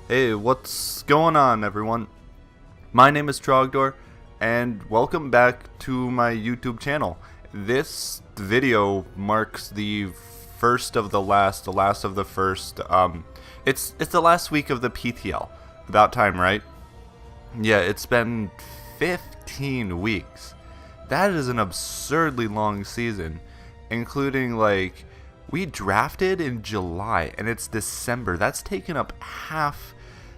Hey, what's going on, everyone? My name is Trogdor, and welcome back to my YouTube channel. This video marks the first of the last of the first. It's the last week of the PTL. About time, right? Yeah, it's been 15 weeks. That is an absurdly long season, including like we drafted in July and it's December. That's taken up half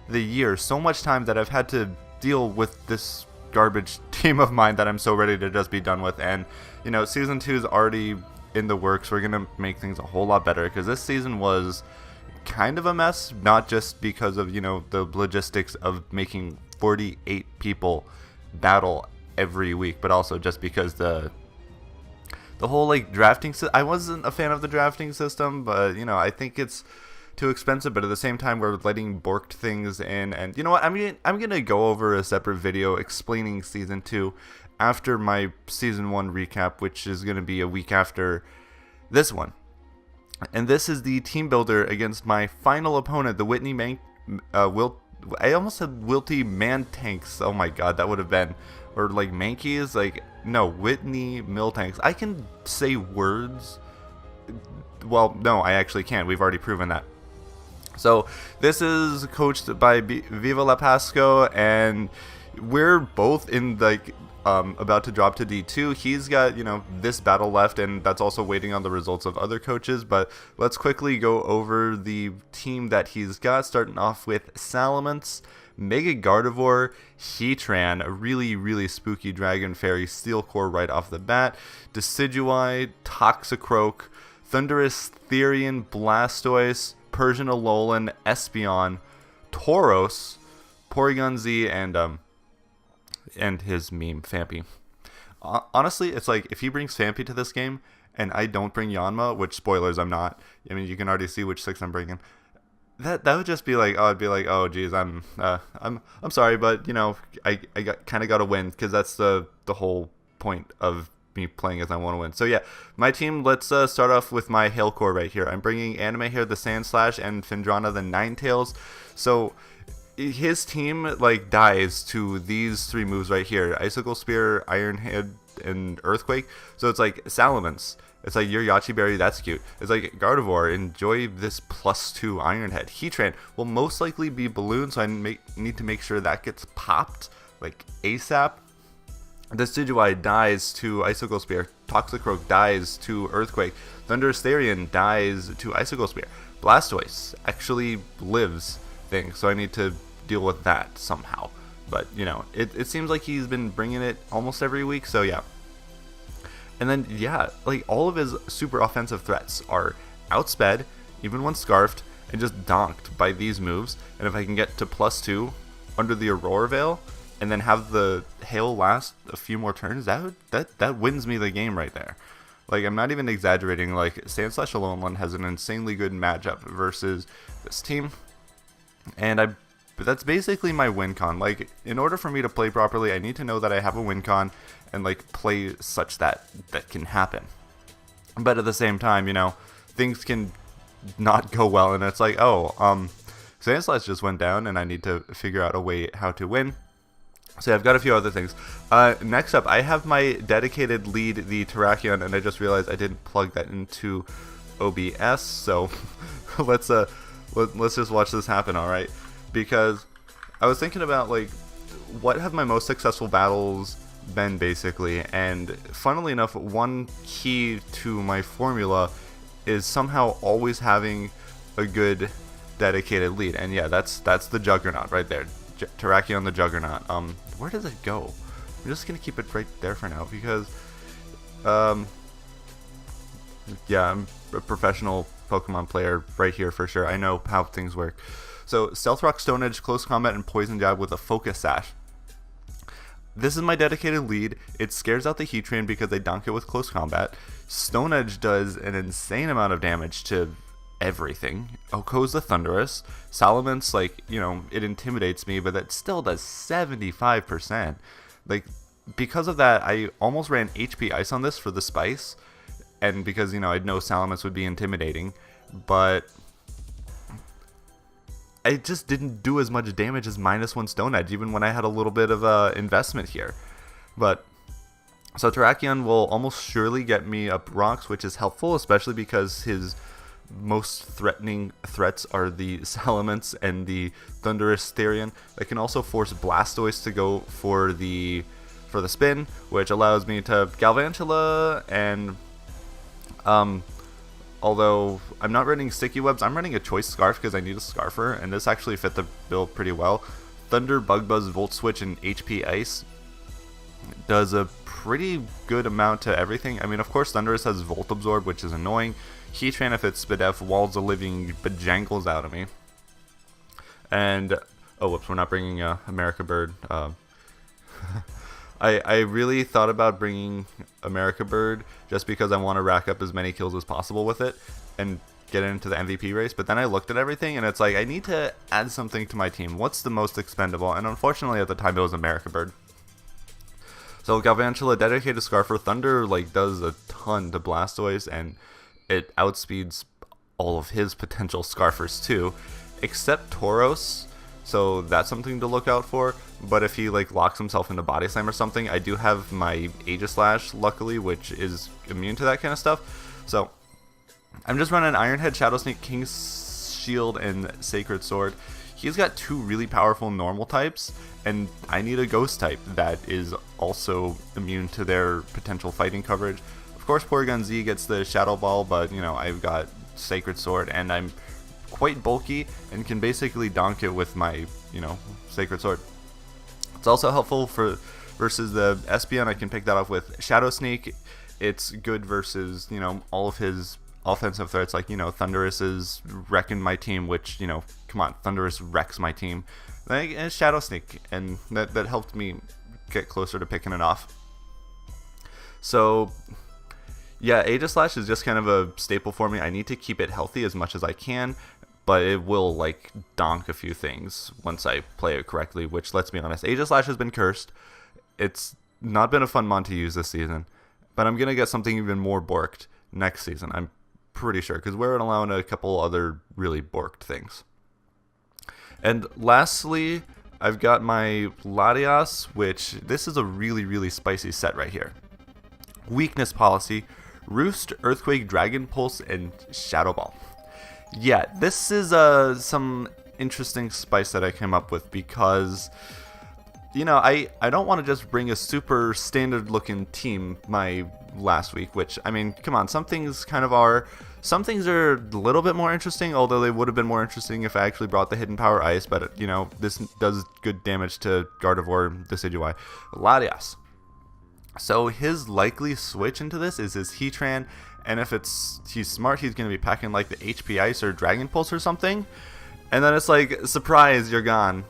the year. So much time that I've had to deal with this garbage team of mine that I'm so ready to just be done with. And you know, season 2 is already in the works. We're gonna make things a whole lot better because this season was kind of a mess, not just because of, you know, the logistics of making 48 people battle every week, but also just because the whole like drafting I wasn't a fan of the drafting system, but you know, I think it's too expensive. But at the same time, we're letting borked things in, and you know what, I'm gonna go over a separate video explaining season 2 after my season 1 recap, which is gonna be a week after this one. And this is the team builder against my final opponent, the Witney I almost said Wilty Miltanks. Oh my god, that would have been, or like Mankeys, like no, Witney Miltanks. I can say words. Well, no, I actually can't. We've already proven that. So this is coached by Viva La Pasco, and we're both in like about to drop to D2. He's got, you know, this battle left, and that's also waiting on the results of other coaches. But let's quickly go over the team that he's got, starting off with Salamence, Mega Gardevoir, Heatran, a really spooky Dragon Fairy Steel Core right off the bat, Decidueye, Toxicroak, Thundurus, Therian, Blastoise, Persian Alolan, Espeon, Tauros, Porygon Z, and his meme, Fampy. Honestly, it's like if he brings Fampy to this game and I don't bring Yanma, which spoilers, I'm not. I mean, you can already see which 6 I'm bringing. That would just be like, oh, I'd be like, oh, geez, I'm sorry, but you know, I kind of got to win, because that's the whole point of me playing, as I want to win. So yeah, my team. Let's start off with my Hail Core right here. I'm bringing Anime here, the Sandslash, and Phindrana, the Ninetales. So his team like dies to these 3 moves right here: Icicle Spear, Iron Head, and Earthquake. So it's like Salamence. It's like your Yachi Berry, that's cute. It's like Gardevoir, enjoy this +2 Iron Head. Heatran will most likely be Balloon, so I need to make sure that gets popped like ASAP. Decidueye dies to Icicle Spear. Toxicroak dies to Earthquake. Thundurus Therian dies to Icicle Spear. Blastoise actually lives thing, so I need to deal with that somehow. But you know, it seems like he's been bringing it almost every week, so yeah. And then yeah, like all of his super offensive threats are outsped, even when scarfed, and just donked by these moves. And if I can get to +2 under the Aurora Veil, and then have the Hail last a few more turns, that wins me the game right there. Like, I'm not even exaggerating. Like, Sandslash Alolan has an insanely good matchup versus this team, and that's basically my win con. Like, in order for me to play properly, I need to know that I have a win con and like play such that can happen. But at the same time, you know, things can not go well, and it's like, oh, Sandslash just went down, and I need to figure out a way how to win. So I've got a few other things. Next up, I have my dedicated lead, the Terrakion, and I just realized I didn't plug that into OBS. So let's just watch this happen, all right? Because I was thinking about like what have my most successful battles been, basically, and funnily enough, one key to my formula is somehow always having a good dedicated lead. And yeah, that's the Juggernaut right there. Terrakion the Juggernaut. Where does it go? I'm just gonna keep it right there for now, because yeah, I'm a professional Pokemon player right here for sure. I know how things work. So Stealth Rock, Stone Edge, Close Combat, and Poison Jab with a Focus Sash. This is my dedicated lead. It scares out the Heatran because they dunk it with Close Combat. Stone Edge does an insane amount of damage to everything. Oko's the Thundurus. Salamence, like, you know, it intimidates me, but that still does 75%. Like, because of that, I almost ran HP Ice on this for the Spice, and because, you know, I'd know Salamence would be intimidating, but I just didn't do as much damage as -1 Stone Edge, even when I had a little bit of investment here. But so Terrakion will almost surely get me up rocks, which is helpful, especially because his most threatening threats are the Salamence and the Thunderous Therian. That can also force Blastoise to go for the spin, which allows me to Galvantula, and although I'm not running Sticky Webs, I'm running a Choice Scarf because I need a Scarfer, and this actually fit the build pretty well. Thunder, Bug Buzz, Volt Switch, and HP Ice does a pretty good amount to everything. I mean, of course, Thundurus has Volt Absorb, which is annoying. Heatran, if it's Spadef, walls the living bejangles out of me. And, oh, whoops, we're not bringing America Bird. I really thought about bringing America Bird just because I want to rack up as many kills as possible with it and get into the MVP race, but then I looked at everything and it's like, I need to add something to my team. What's the most expendable? And unfortunately at the time it was America Bird. So Galvantula, dedicated Scarfer, Thunder like does a ton to Blastoise, and it outspeeds all of his potential Scarfers too, except Tauros. So that's something to look out for. But if he like locks himself into Body Slam or something, I do have my Aegislash, luckily, which is immune to that kind of stuff. So I'm just running Iron Head, Shadow Sneak, King's Shield, and Sacred Sword. He's got two really powerful normal types, and I need a Ghost type that is also immune to their potential fighting coverage. Of course, Porygon Z gets the Shadow Ball, but you know, I've got Sacred Sword, and I'm quite bulky and can basically donk it with my, you know, Sacred Sword. It's also helpful for versus the Espeon. I can pick that off with Shadow Sneak. It's good versus, you know, all of his offensive threats, like, you know, Thundurus is wrecking my team, which, you know, come on, Thundurus wrecks my team. And Shadow Sneak, and that helped me get closer to picking it off. So yeah, Aegislash is just kind of a staple for me. I need to keep it healthy as much as I can, but it will like donk a few things once I play it correctly, which, let's be honest, Aegislash has been cursed. It's not been a fun mon to use this season, but I'm gonna get something even more borked next season, I'm pretty sure, because we're allowing a couple other really borked things. And lastly, I've got my Latias, which this is a really spicy set right here. Weakness Policy, Roost, Earthquake, Dragon Pulse, and Shadow Ball. Yeah, this is some interesting spice that I came up with because, you know, I don't want to just bring a super standard looking team my last week, which, I mean, come on, some things kind of are. Some things are a little bit more interesting, although they would have been more interesting if I actually brought the Hidden Power Ice, but, you know, this does good damage to Gardevoir, Decidueye. Latias. So his likely switch into this is his Heatran, and if he's smart, he's going to be packing like the HP Ice or Dragon Pulse or something, and then it's like, surprise, you're gone,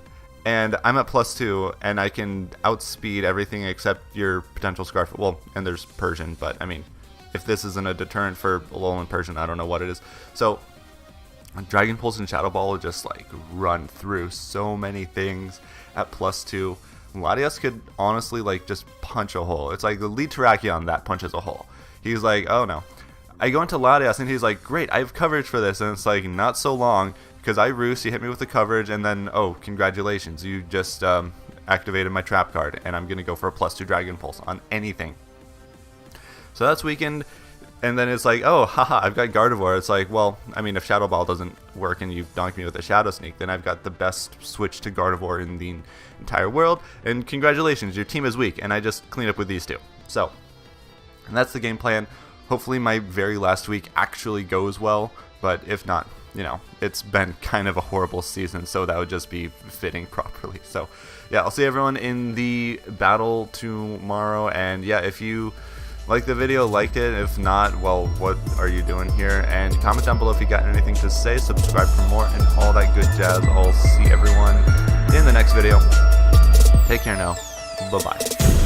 and I'm at +2, and I can outspeed everything except your potential Scarf. Well, and there's Persian, but I mean, if this isn't a deterrent for Alolan Persian, I don't know what it is. So Dragon Pulse and Shadow Ball will just like run through so many things at +2. Latias could honestly like just punch a hole. It's like the lead Terrakion that punches a hole. He's like, oh no. I go into Latias and he's like, great, I have coverage for this. And it's like, not so long, because I roost, you hit me with the coverage, and then, oh, congratulations, you just activated my trap card, and I'm going to go for a +2 Dragon Pulse on anything. So that's weakened, and then it's like, oh, haha, I've got Gardevoir. It's like, well, I mean, if Shadow Ball doesn't work and you donk me with a Shadow Sneak, then I've got the best switch to Gardevoir in the entire world, and congratulations, your team is weak, and I just clean up with these two. So, and that's the game plan. Hopefully my very last week actually goes well, but if not, you know, it's been kind of a horrible season, so that would just be fitting properly. So, yeah, I'll see everyone in the battle tomorrow, and yeah, if you like the video, liked it. If not, well, what are you doing here? And comment down below if you got anything to say. Subscribe for more and all that good jazz. I'll see everyone in the next video. Take care now. Bye-bye.